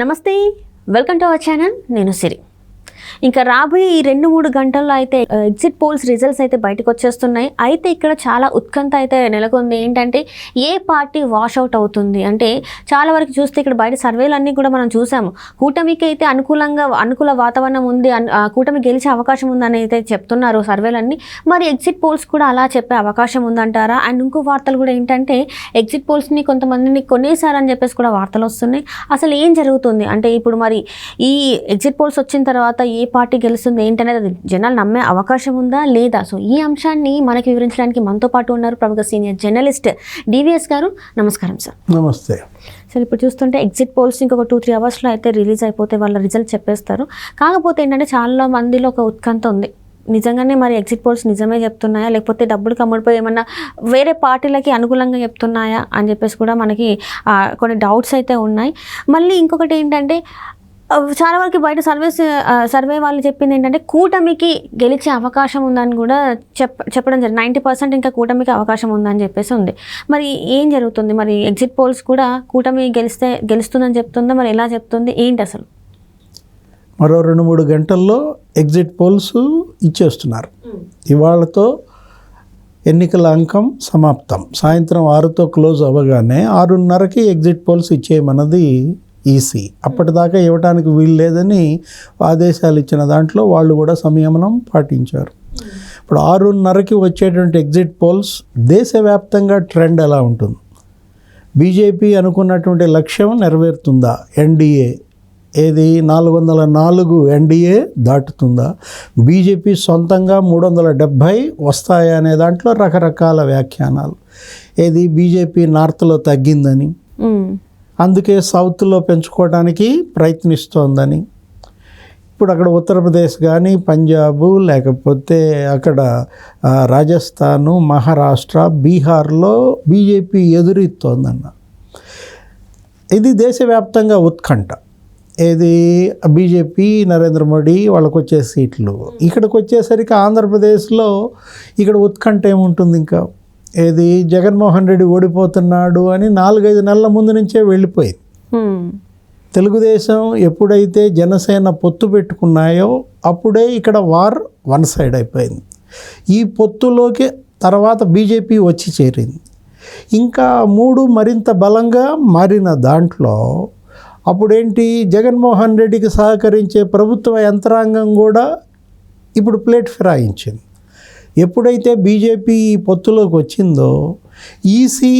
నమస్తే, welcome to our channel. నేను సిరి. ఇంకా రాబోయే ఈ 2-3 గంటల్లో అయితే ఎగ్జిట్ పోల్స్ రిజల్ట్స్ అయితే బయటకు వచ్చేస్తున్నాయి. అయితే ఇక్కడ చాలా ఉత్కంఠ అయితే నెలకొంది. ఏంటంటే ఏ పార్టీ వాషౌట్ అవుతుంది అంటే చాలా వరకు చూస్తే ఇక్కడ బయట సర్వేలన్నీ కూడా మనం చూసాము. కూటమికి అయితే అనుకూల వాతావరణం ఉంది, కూటమి గెలిచే అవకాశం ఉందని అయితే చెప్తున్నారు సర్వేలన్నీ. మరి ఎగ్జిట్ పోల్స్ కూడా అలా చెప్పే అవకాశం ఉందంటారా? అండ్ ఇంకో వార్తలు కూడా ఏంటంటే ఎగ్జిట్ పోల్స్ని కొంతమందిని కొనేసారని చెప్పేసి కూడా వార్తలు వస్తున్నాయి. అసలు ఏం జరుగుతుంది అంటే ఇప్పుడు మరి ఈ ఎగ్జిట్ పోల్స్ వచ్చిన తర్వాత ఏ పార్టీ గెలుస్తుంది ఏంటనేది అది జనాలు నమ్మే అవకాశం ఉందా లేదా? సో ఈ అంశాన్ని మనకి వివరించడానికి మనతో పాటు ఉన్నారు ప్రముఖ సీనియర్ జర్నలిస్ట్ డివిఎస్ గారు. నమస్కారం సార్. నమస్తే సార్. ఇప్పుడు చూస్తుంటే ఎగ్జిట్ పోల్స్ ఇంకొక 2-3 అవర్స్లో అయితే రిలీజ్ అయిపోతే వాళ్ళ రిజల్ట్ చెప్పేస్తారు. కాకపోతే ఏంటంటే చాలా మందిలో ఒక ఉత్కంఠ ఉంది. నిజంగానే మరి ఎగ్జిట్ పోల్స్ నిజమే చెప్తున్నాయా, లేకపోతే డబ్బులు కమ్ముడిపోయి ఏమన్నా వేరే పార్టీలకి అనుకూలంగా చెప్తున్నాయా అని చెప్పేసి కూడా మనకి కొన్ని డౌట్స్ అయితే ఉన్నాయి. మళ్ళీ ఇంకొకటి ఏంటంటే చాలా వరకు బయట సర్వే వాళ్ళు చెప్పింది ఏంటంటే కూటమికి గెలిచే అవకాశం ఉందని కూడా చెప్పడం జరిగింది. 90% ఇంకా కూటమికి అవకాశం ఉందని చెప్పేసి ఉంది. మరి ఏం జరుగుతుంది? మరి ఎగ్జిట్ పోల్స్ కూడా కూటమి గెలుస్తుందని చెప్తుందా? మరి ఎలా చెప్తుంది ఏంటి అసలు? మరో 2-3 గంటల్లో ఎగ్జిట్ పోల్స్ ఇచ్చేస్తున్నారు. ఇవాళతో ఎన్నికల అంకం సమాప్తం. సాయంత్రం 6తో క్లోజ్ అవ్వగానే 6:30కి ఎగ్జిట్ పోల్స్ ఇచ్చేయమన్నది ఈసీ. అప్పటిదాకా ఇవ్వడానికి వీలు లేదని ఆదేశాలు ఇచ్చిన దాంట్లో వాళ్ళు కూడా సంయమనం పాటించారు. ఇప్పుడు 6:30కి వచ్చేటువంటి ఎగ్జిట్ పోల్స్ దేశవ్యాప్తంగా ట్రెండ్ ఎలా ఉంటుంది? బీజేపీ అనుకున్నటువంటి లక్ష్యం నెరవేరుతుందా? ఎన్డీఏ ఏది 404 ఎన్డీఏ దాటుతుందా? బీజేపీ సొంతంగా 370 వస్తాయా అనే దాంట్లో రకరకాల వ్యాఖ్యానాలు. ఏది బీజేపీ నార్త్లో తగ్గిందని, అందుకే సౌత్లో పెంచుకోవడానికి ప్రయత్నిస్తోందని. ఇప్పుడు అక్కడ ఉత్తరప్రదేశ్ కానీ పంజాబు లేకపోతే అక్కడ రాజస్థాను, మహారాష్ట్ర, బీహార్లో బీజేపీ ఎదురెత్తోందన్న. ఇది దేశవ్యాప్తంగా ఉత్కంఠ. ఏది బీజేపీ నరేంద్ర మోడీ వాళ్ళకు వచ్చే సీట్లు. ఇక్కడికి వచ్చేసరికి ఆంధ్రప్రదేశ్లో ఇక్కడ ఉత్కంఠ ఏముంటుంది? ఇంకా ఏది జగన్మోహన్ రెడ్డి ఓడిపోతున్నాడు అని 4-5 నెలల ముందు నుంచే వెళ్ళిపోయింది. తెలుగుదేశం ఎప్పుడైతే జనసేన పొత్తు పెట్టుకున్నాయో అప్పుడే ఇక్కడ వార్ వన్ సైడ్ అయిపోయింది. ఈ పొత్తులోకి తర్వాత బీజేపీ వచ్చి చేరింది. ఇంకా 3 మరింత బలంగా మారిన దాంట్లో అప్పుడేంటి, జగన్మోహన్ రెడ్డికి సహకరించే ప్రభుత్వ యంత్రాంగం కూడా ఇప్పుడు ప్లేట్ ఫిరాయించింది. ఎప్పుడైతే బీజేపీ పొత్తులోకి వచ్చిందో ఈసీ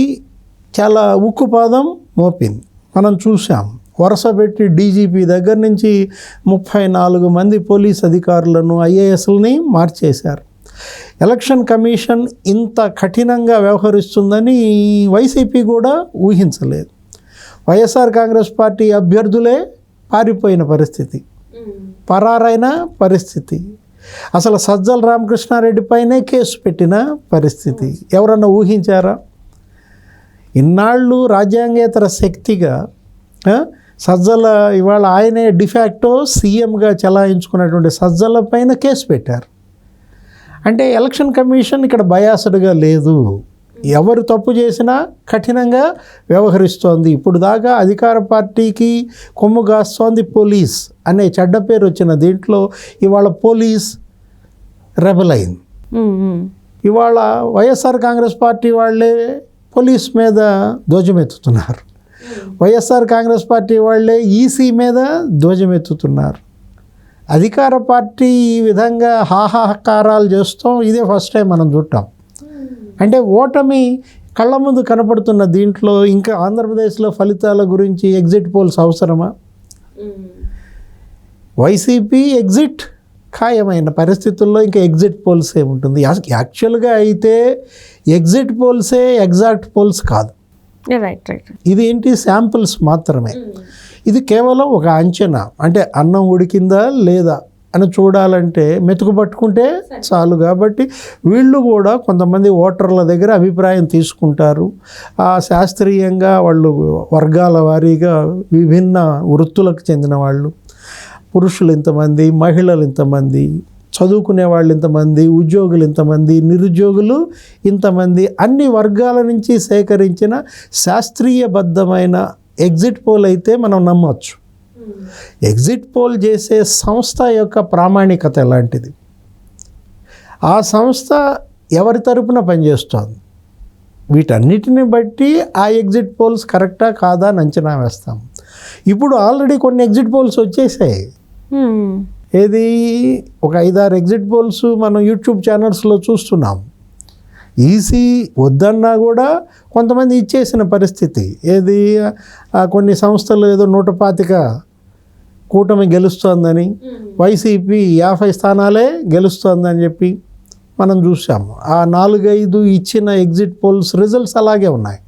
చాలా ఉక్కుపాదం మోపింది. మనం చూసాం, వరుస పెట్టి డీజీపీ దగ్గర నుంచి 34 మంది పోలీస్ అధికారులను, ఐఏఎస్లని మార్చేశారు. ఎలక్షన్ కమిషన్ ఇంత కఠినంగా వ్యవహరిస్తుందని వైసీపీ కూడా ఊహించలేదు. వైఎస్ఆర్ కాంగ్రెస్ పార్టీ అభ్యర్థులే పారిపోయిన పరిస్థితి, పరారైన పరిస్థితి. అసలు సజ్జల రామకృష్ణారెడ్డి పైనే కేసు పెట్టిన పరిస్థితి. ఎవరన్నా ఊహించారా? ఇన్నాళ్ళు రాజ్యాంగేతర శక్తిగా సజ్జల, ఇవాళ ఆయనే డిఫాక్టో సీఎంగా చలాయించుకున్నటువంటి సజ్జల పైన కేసు పెట్టారు. అంటే ఎలక్షన్ కమిషన్ ఇక్కడ బయాస్డ్గా లేదు, ఎవరు తప్పు చేసినా కఠినంగా వ్యవహరిస్తోంది. ఇప్పుడు దాకా అధికార పార్టీకి కొమ్ము కాస్తోంది పోలీస్ అనే చెడ్డ పేరు వచ్చిన దీంట్లో ఇవాళ పోలీస్ రెబల్ అయింది. ఇవాళ వైఎస్ఆర్ కాంగ్రెస్ పార్టీ వాళ్ళే పోలీస్ మీద ధ్వజమెత్తుతున్నారు. వైఎస్ఆర్ కాంగ్రెస్ పార్టీ వాళ్ళే ఈసీ మీద ధ్వజమెత్తుతున్నారు. అధికార పార్టీ ఈ విధంగా హాహాకారాలు చేస్తాం ఇదే ఫస్ట్ టైం మనం చూడటం. అంటే ఓటమి కళ్ళ ముందు కనపడుతున్న దీంట్లో ఇంకా ఆంధ్రప్రదేశ్లో ఫలితాల గురించి ఎగ్జిట్ పోల్స్ అవసరమా? వైసీపీ ఎగ్జిట్ ఖాయమైన పరిస్థితుల్లో ఇంకా ఎగ్జిట్ పోల్స్ ఏముంటుంది? యాక్చువల్గా అయితే ఎగ్జిట్ పోల్సే ఎగ్జాక్ట్ పోల్స్ కాదు. ఇది ఏంటి, శాంపుల్స్ మాత్రమే. ఇది కేవలం ఒక అంచనా. అంటే అన్నం ఉడికిందా లేదా అని చూడాలంటే మెతుకు పట్టుకుంటే చాలు. కాబట్టి వీళ్ళు కూడా కొంతమంది ఓటర్ల దగ్గర అభిప్రాయం తీసుకుంటారు. శాస్త్రీయంగా వాళ్ళు వర్గాల వారీగా విభిన్న వృత్తులకు చెందిన వాళ్ళు, పురుషులు ఇంతమంది, మహిళలు ఇంతమంది, చదువుకునే వాళ్ళు ఇంతమంది, ఉద్యోగులు ఇంతమంది, నిరుద్యోగులు ఇంతమంది, అన్ని వర్గాల నుంచి సేకరించిన శాస్త్రీయబద్ధమైన ఎగ్జిట్ పోల్ అయితే మనం నమ్మవచ్చు. ఎగ్జిట్ పోల్ చేసే సంస్థ యొక్క ప్రామాణికత ఎలాంటిది, ఆ సంస్థ ఎవరి తరపున పనిచేస్తోంది, వీటన్నిటిని బట్టి ఆ ఎగ్జిట్ పోల్స్ కరెక్టా కాదా అని అంచనా వేస్తాం. ఇప్పుడు ఆల్రెడీ కొన్ని ఎగ్జిట్ పోల్స్ వచ్చేసాయి. ఏది ఒక 5-6 ఎగ్జిట్ పోల్స్ మనం యూట్యూబ్ ఛానల్స్లో చూస్తున్నాం. ఈసీ వద్దన్నా కూడా కొంతమంది ఇచ్చేసిన పరిస్థితి. ఏది కొన్ని సంస్థలు ఏదో 125 కూటమి గెలుస్తోందని, వైసీపీ 50 స్థానాలే గెలుస్తోందని చెప్పి మనం చూసాము. ఆ 4-5 ఇచ్చిన ఎగ్జిట్ పోల్స్ రిజల్ట్స్ అలాగే ఉన్నాయి.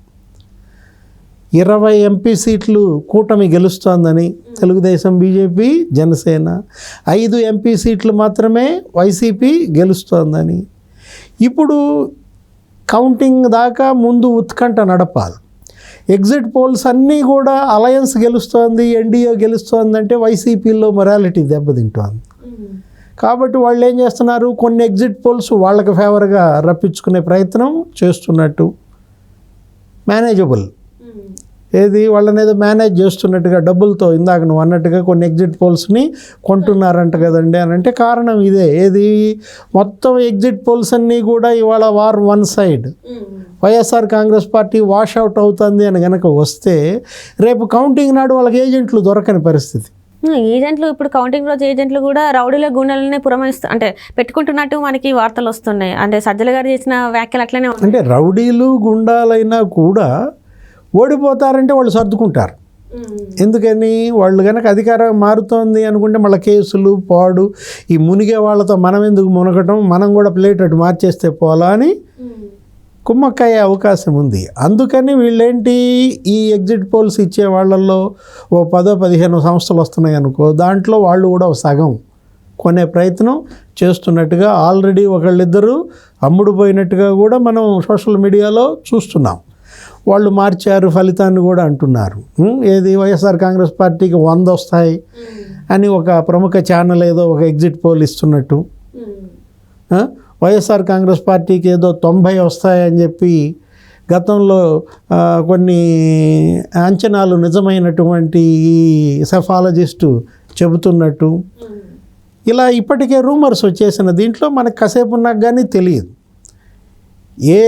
20 ఎంపీ సీట్లు కూటమి గెలుస్తోందని తెలుగుదేశం, బీజేపీ, జనసేన, 5 ఎంపీ సీట్లు మాత్రమే వైసీపీ గెలుస్తోందని. ఇప్పుడు కౌంటింగ్ దాకా ముందు ఉత్కంఠ నడపాలి. ఎగ్జిట్ పోల్స్ అన్నీ కూడా అలయన్స్ గెలుస్తోంది, ఎన్డీఏ గెలుస్తోందంటే వైసీపీలో మొరాలిటీ దెబ్బతింటోంది. కాబట్టి వాళ్ళు ఏం చేస్తున్నారు, కొన్ని ఎగ్జిట్ పోల్స్ వాళ్ళకి ఫేవర్గా రప్పించుకునే ప్రయత్నం చేస్తున్నట్టు, మేనేజబుల్ ఏది వాళ్ళని ఏదో మేనేజ్ చేస్తున్నట్టుగా డబ్బులతో, ఇందాక నువ్వు అన్నట్టుగా కొన్ని ఎగ్జిట్ పోల్స్ని కొంటున్నారంట కదండి అని అంటే కారణం ఇదే. ఏది మొత్తం ఎగ్జిట్ పోల్స్ అన్నీ కూడా ఇవాళ war one side, YSR Congress party wash out అవుతుంది అని కనుక వస్తే రేపు కౌంటింగ్ నాడు వాళ్ళకి ఏజెంట్లు దొరకని పరిస్థితి. ఏజెంట్లు ఇప్పుడు కౌంటింగ్ రోజు ఏజెంట్లు కూడా రౌడీల గుండెలనే అంటే పెట్టుకుంటున్నట్టు మనకి వార్తలు వస్తున్నాయి. అంటే సజ్జల గారు చేసిన వ్యాఖ్యలు అట్లనే ఉన్నాయి. అంటే రౌడీలు గుండాలైనా కూడా ఓడిపోతారంటే వాళ్ళు సర్దుకుంటారు. ఎందుకని, వాళ్ళు కనుక అధికారం మారుతోంది అనుకుంటే మళ్ళీ కేసులు పాడు, ఈ మునిగే వాళ్ళతో మనం ఎందుకు మునగటం, మనం కూడా ప్లేట్ అటు మార్చేస్తే పోలా అని కుమ్మక్కయ్యే అవకాశం ఉంది. అందుకని వీళ్ళేంటి, ఈ ఎగ్జిట్ పోల్స్ ఇచ్చే వాళ్ళల్లో ఓ 10-15 సంస్థలు వస్తున్నాయి అనుకో, దాంట్లో వాళ్ళు కూడా సగం కొనే ప్రయత్నం చేస్తున్నట్టుగా ఆల్రెడీ ఒకళ్ళిద్దరు అమ్ముడు పోయినట్టుగా కూడా మనం సోషల్ మీడియాలో చూస్తున్నాం. వాళ్ళు మార్చారు ఫలితాన్ని కూడా అంటున్నారు. ఏది వైఎస్ఆర్ కాంగ్రెస్ పార్టీకి 100 వస్తాయి అని ఒక ప్రముఖ ఛానల్ ఏదో ఒక ఎగ్జిట్ పోల్ ఇస్తున్నట్టు, వైఎస్ఆర్ కాంగ్రెస్ పార్టీకి ఏదో 90 వస్తాయని చెప్పి గతంలో కొన్ని అంచనాలు నిజమైనటువంటి సెఫాలజిస్టు చెబుతున్నట్టు, ఇలా ఇప్పటికే రూమర్స్ వచ్చేసిన దీంట్లో మనకు కాసేపు ఉన్నాక కానీ తెలియదు ఏ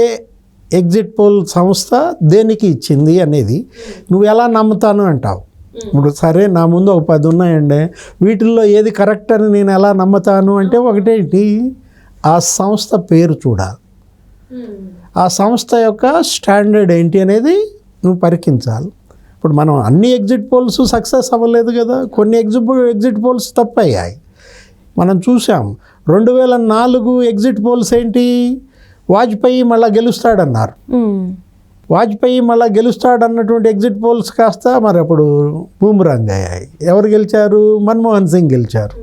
ఎగ్జిట్ పోల్ సంస్థ దేనికి ఇచ్చింది అనేది. నువ్వు ఎలా నమ్ముతాను అంటావు. ఇప్పుడు సరే నా ముందు ఒక 10 ఉన్నాయండి, వీటిల్లో ఏది కరెక్ట్ అని నేను ఎలా నమ్ముతాను అంటే ఒకటేంటి, ఆ సంస్థ పేరు చూడాలి, ఆ సంస్థ యొక్క స్టాండర్డ్ ఏంటి అనేది నువ్వు పరికించాలి. ఇప్పుడు మనం అన్ని ఎగ్జిట్ పోల్స్ సక్సెస్ అవ్వలేదు కదా, కొన్ని ఎగ్జిట్ పోల్స్ తప్పయ్యాయి. మనం చూసాం 2004 ఎగ్జిట్ పోల్స్ ఏంటి, వాజ్పేయి మళ్ళీ గెలుస్తాడన్నారు. వాజ్పేయి మళ్ళీ గెలుస్తాడన్నటువంటి ఎగ్జిట్ పోల్స్ కాస్త మరి అప్పుడు బూమరాంగ్ అయ్యాయి. ఎవరు గెలిచారు, మన్మోహన్ సింగ్ గెలిచారు.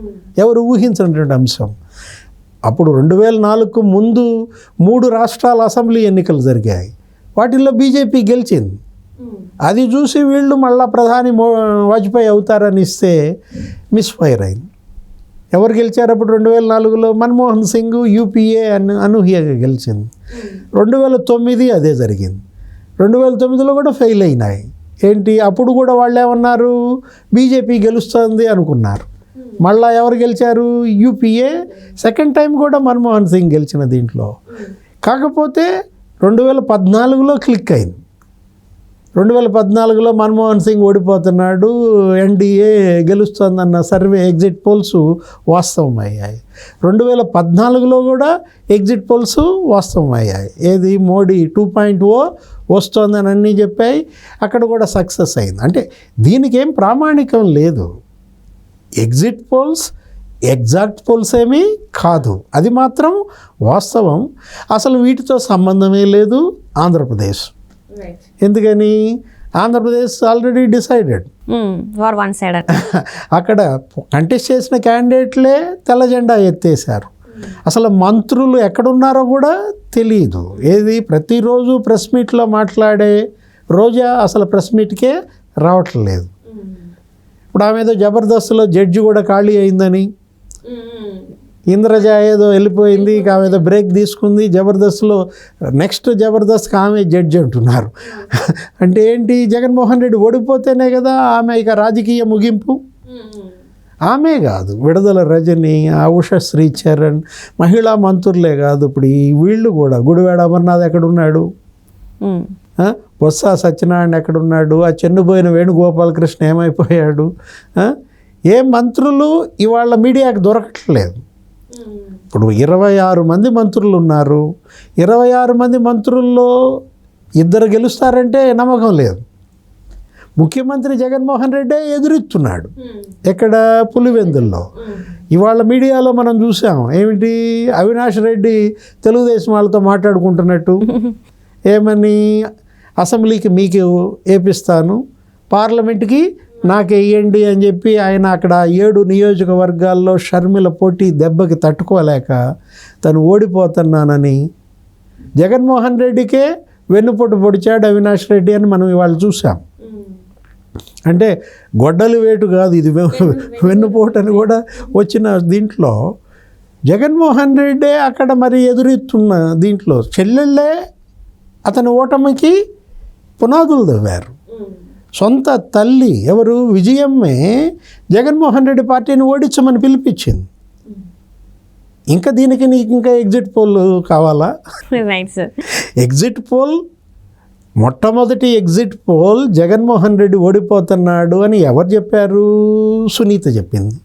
ఎవరు ఊహించినటువంటి అంశం. అప్పుడు 2004కు ముందు 3 రాష్ట్రాల అసెంబ్లీ ఎన్నికలు జరిగాయి, వాటిల్లో బీజేపీ గెలిచింది. అది చూసి వీళ్ళు మళ్ళీ ప్రధాని వాజ్పేయి అవుతారని ఇస్తే మిస్ఫైర్ అయింది. ఎవరు గెలిచారు అప్పుడు 2004లో, మన్మోహన్ సింగ్ యూపీఏ అనూహ్యగా గెలిచింది. 2009 అదే జరిగింది. 2009లో కూడా ఫెయిల్ అయినాయి. ఏంటి, అప్పుడు కూడా వాళ్ళు ఏమన్నారు, బీజేపీ గెలుస్తుంది అనుకున్నారు. మళ్ళీ ఎవరు గెలిచారు, యూపీఏ. సెకండ్ టైం కూడా మన్మోహన్ సింగ్ గెలిచిన దీంట్లో. కాకపోతే 2014లో క్లిక్ అయింది. 2014లో మన్మోహన్ సింగ్ ఓడిపోతున్నాడు, ఎన్డీఏ గెలుస్తుందన్న సర్వే ఎగ్జిట్ పోల్స్ వాస్తవం అయ్యాయి. 2014లో కూడా ఎగ్జిట్ పోల్స్ వాస్తవం అయ్యాయి. ఏది, మోడీ 2.0 వస్తుందని అన్నీ చెప్పాయి, అక్కడ కూడా సక్సెస్ అయింది. అంటే దీనికి ఏం ప్రామాణికం లేదు. ఎగ్జిట్ పోల్స్ ఎగ్జాక్ట్ పోల్స్ ఏమీ కాదు, అది మాత్రం వాస్తవం. అసలు వీటితో సంబంధమే లేదు ఆంధ్రప్రదేశ్. ఎందుకని, Andhra Pradesh already decided, war one side. అక్కడ కంటెస్ట్ చేసిన క్యాండిడేట్లే తెల్ల జెండా ఎత్తేసారు. అసలు మంత్రులు ఎక్కడున్నారో కూడా తెలియదు. ఏది, ప్రతిరోజు ప్రెస్ మీట్లో మాట్లాడే రోజా అసలు ప్రెస్ మీట్కే రావట్లేదు. ఇప్పుడు ఆమె ఏదో జబర్దస్త్లో జడ్జి కూడా ఖాళీ అయిందని, ఇంద్రజ ఏదో వెళ్ళిపోయింది, ఇక ఆమె ఏదో బ్రేక్ తీసుకుంది, జబర్దస్త్లో నెక్స్ట్ జబర్దస్త్కి ఆమె జడ్జి అంటున్నారు. అంటే ఏంటి, జగన్మోహన్ రెడ్డి ఓడిపోతేనే కదా ఆమె ఇక రాజకీయ ముగింపు. ఆమె కాదు, విడుదల రజని, ఉష శ్రీచరణ్, మహిళా మంత్రులే కాదు, ఇప్పుడు ఈ వీళ్ళు కూడా, గుడివాడ అమర్నాథ్ ఎక్కడున్నాడు, బొత్స సత్యనారాయణ ఎక్కడున్నాడు, ఆ చెన్నుపోయిన వేణుగోపాలకృష్ణ ఏమైపోయాడు, ఏ మంత్రులు ఇవాళ మీడియాకి దొరకట్లేదు. ఇప్పుడు 26 మంది మంత్రులు ఉన్నారు. 26 మంది మంత్రుల్లో 2 గెలుస్తారంటే నమ్మకం లేదు. ముఖ్యమంత్రి జగన్మోహన్ రెడ్డి ఎదురెత్తున్నాడు ఎక్కడ, పులివెందుల్లో. ఇవాళ మీడియాలో మనం చూసాం ఏమిటి, అవినాష్ రెడ్డి తెలుగుదేశం వాళ్ళతో మాట్లాడుకుంటున్నట్టు, ఏమని, అసెంబ్లీకి మీకు వేపిస్తాను, పార్లమెంట్కి నాకు వేయండి అని చెప్పి ఆయన అక్కడ 7 నియోజకవర్గాల్లో షర్మిల పోటీ దెబ్బకి తట్టుకోలేక తను ఓడిపోతున్నానని జగన్మోహన్ రెడ్డికే వెన్నుపోటు పొడిచాడు అవినాష్ రెడ్డి అని మనం ఇవాళ చూసాం. అంటే గొడ్డలి వేటు కాదు ఇది, వెన్నుపోటు అని కూడా వచ్చిన దీంట్లో జగన్మోహన్ రెడ్డి అక్కడ మరి ఎదురెత్తున్న దీంట్లో చెల్లెళ్ళే అతని ఓటమికి పునాదులు తవ్వారు. సొంత తల్లి ఎవరు, విజయమ్మే జగన్మోహన్ రెడ్డి పార్టీని ఓడించమని పిలిపించింది. ఇంకా దీనికి నీకు ఇంకా ఎగ్జిట్ పోల్ కావాలా? Right sir. ఎగ్జిట్ పోల్, మొట్టమొదటి ఎగ్జిట్ పోల్ జగన్మోహన్ రెడ్డి ఓడిపోతున్నాడు అని ఎవరు చెప్పారు? సునీత చెప్పింది.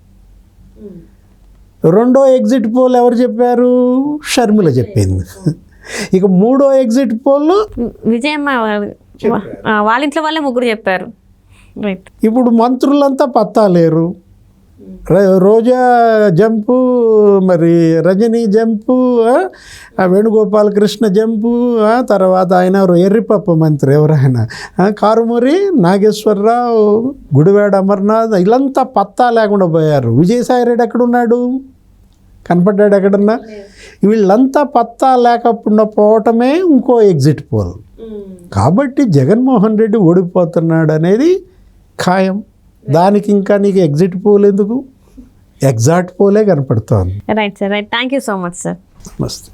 రెండో ఎగ్జిట్ పోల్ ఎవరు చెప్పారు? షర్మిల చెప్పింది. ఇక మూడో ఎగ్జిట్ పోల్ విజయమ్మ వాళ్ళ ఇంట్లో వాళ్ళే ముగ్గురు చెప్పారు. రైట్. ఇప్పుడు మంత్రులంతా పత్తా లేరు. రోజా జంపు, మరి రజనీ జంపు, వేణుగోపాలకృష్ణ జంపు, తర్వాత ఆయన ఎర్రిపప్ప మంత్రి ఎవరైనా కారుమూరి నాగేశ్వరరావు, గుడివాడ అమర్నాథ్, వీళ్ళంతా పత్తా లేకుండా పోయారు. విజయసాయిరెడ్డి ఎక్కడున్నాడు? కనపడ్డాడు ఎక్కడన్నా? వీళ్ళంతా పత్తా లేకుండా పోవటమే ఇంకో ఎగ్జిట్ పోల్. కాబట్టి జగన్మోహన్ రెడ్డి ఓడిపోతున్నాడు అనేది ఖాయం. దానికి ఇంకా నీకు ఎగ్జిట్ పోల్ ఎందుకు? ఎగ్జాక్ట్ పోలే కనపడుతోంది. Right sir, right. Thank you so much sir. నమస్తే.